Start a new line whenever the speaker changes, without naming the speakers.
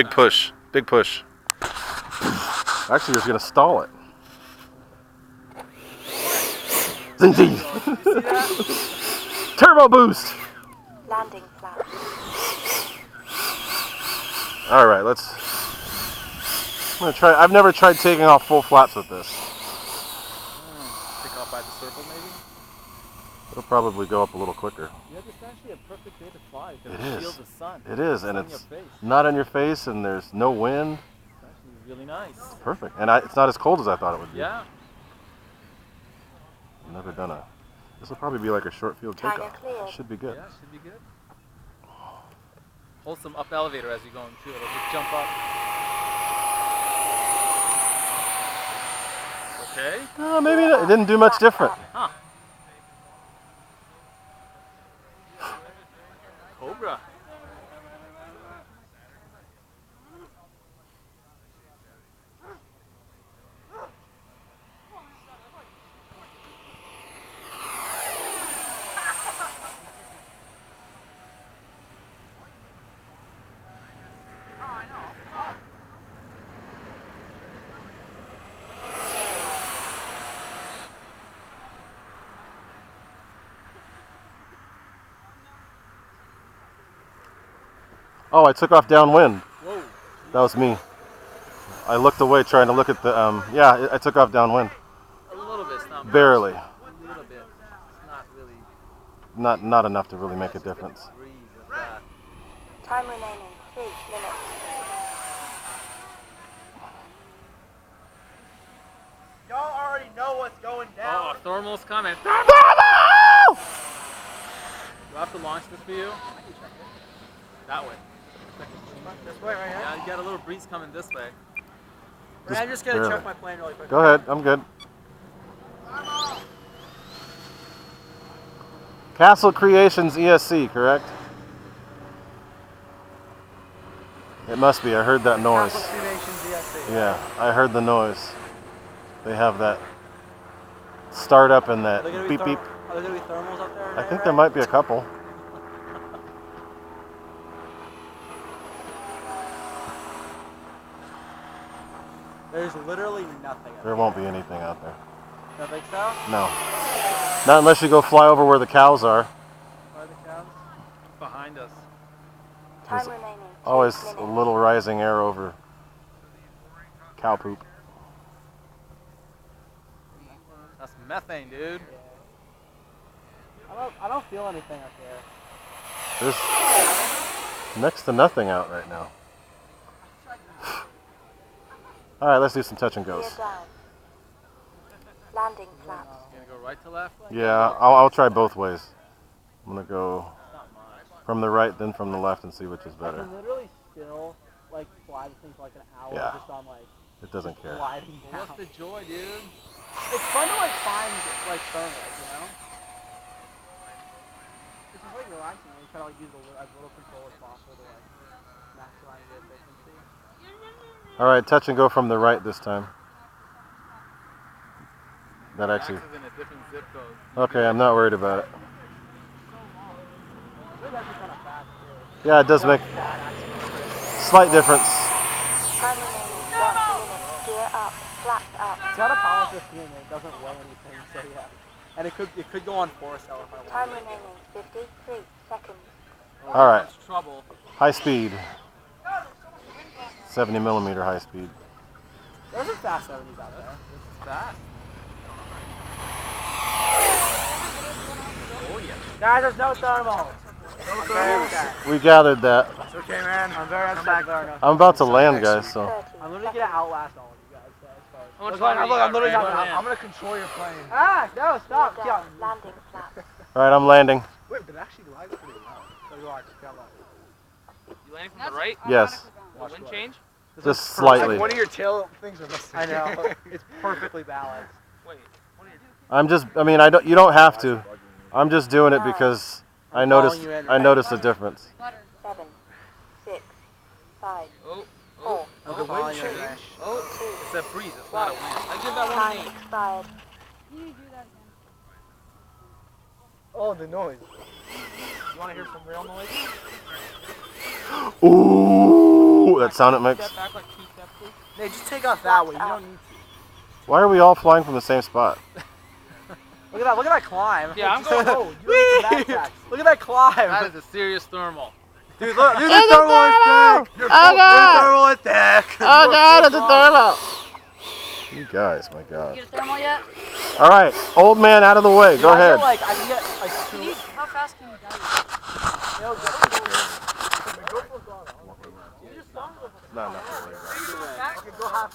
Big push. Big push. Actually, you're gonna stall it. Zing zing. Turbo boost.
Landing flap.
All right, I'm gonna try. I've never tried taking off full flaps with this.
Take off by the circle, maybe?
It'll probably go up a little quicker.
Yeah, this is actually a perfect day to fly because
It
it
is.
feels the sun.
It is, and
It's
it's
on your face.
not in your face, and there's no wind.
It's actually really nice.
Perfect, and it's not as cold as I thought it would be.
Yeah.
Never done a. This will probably be like a short field
Tiger
takeoff.
cleared.
It should be good.
Yeah, should be good. Hold some up elevator as you're going too. It'll just jump up. Okay.
Maybe it didn't do much different.
Huh. Cobra.
Oh, I took off downwind.
Whoa.
That was me. I looked away trying to look at the. Yeah, I took off downwind.
A little bit, it's not much.
Barely.
A little bit. It's not really.
Not enough to really make a difference.
Breeze with that.
Time remaining 3 minutes.
Y'all already know what's going down.
Oh, thermal's coming. Do I have to launch this for you? That way.
This way, right here.
Yeah, you got a little breeze coming this way.
I'm just gonna
barely.
check my plane really quick.
Go ahead, I'm good. Castle Creations ESC, correct? It must be. I heard that noise.
Castle Creations ESC.
Yeah, I heard the noise. They have that startup and that
Are there gonna
beep beep.
Are there gonna be thermals up there?
I think there might be a couple.
There's literally nothing.
There won't be anything out there.
Don't think so?
No. Not unless you go fly over where the cows are.
Where are the cows?
Behind us.
Time
There's
remaining 2
Always
minutes.
a little rising air over cow poop.
That's methane, dude.
I don't feel anything up there.
There's next to nothing out right now. All right, let's do some touch and
Gear
goes.
down. Landing flaps.
You gonna go right to left?
Yeah, I'll try both ways. I'm gonna go
Not much.
from the right, then from the left, and see which is
I
better.
can literally still like fly this thing for like an hour
Yeah.
just on like
It doesn't care.
gliding
Well,
down.
what's the joy, dude?
It's fun to like find like thermals, you know? It's just like relaxing. You try to like use as little control as possible to like maximize the efficiency.
All right, touch and go from the right this time. That actually.
Max is in a different zip code.
Okay, I'm not worried about it.
It's actually kind of fast too.
Yeah, it does make slight difference.
Time remaining 1 minute. Gear up. Flaps up.
It's got a power 15 and it doesn't weigh anything, so yeah. And it could go on 4-cell if I
Time
wanted.
remaining 53 seconds.
All right,
That's trouble.
high speed. 70 millimeter high speed.
There's some fast 70s out there.
This is fast. Oh yeah.
Guys, there's no thermal. I'm very upset.
We gathered that.
It's okay, man. I'm very upset.
I'm about to land, guys, so.
30
I'm literally gonna outlast all of you guys. So as far as
How much
look,
longer
look,
you
I'm
got,
literally
Ray?
not.
Go
I'm gonna control your plane. No,
Gear
stop. Yeah.
down. Landing flaps.
All right, I'm landing.
Wait, but it actually glides pretty well. So you watch.
You landing from the right?
Yes,
The wind change?
just slightly.
One of your tail things are missing. I know. It's perfectly balanced.
Wait. What are you
I'm just. I mean, you don't have to. I'm just doing it because I noticed. I noticed a difference.
7, 6, 5,
Oh.
4,
Oh, the wind change.
Oh. It's a breeze. It's not a wind. I give that one
time
an 8.
expired.
Oh, the noise.
You want to hear some real noise?
Ooh, that sound it makes.
Step back like 2 steps, please. Hey, just take off that way. You don't need to.
Why are we all flying from the same spot?
Look at that climb.
Yeah, I'm going.
Oh, you need some backpacks. Look at that climb.
That is a serious thermal.
Dude, look, there's a thermal attack.
Oh god!
Thermal attack.
Oh god, it's a thermal! You guys, my god.
You get a thermal yet?
Alright, old man out of the way, go ahead.
I can get like 2.
How fast can you dive?
No, no.
Okay, go half.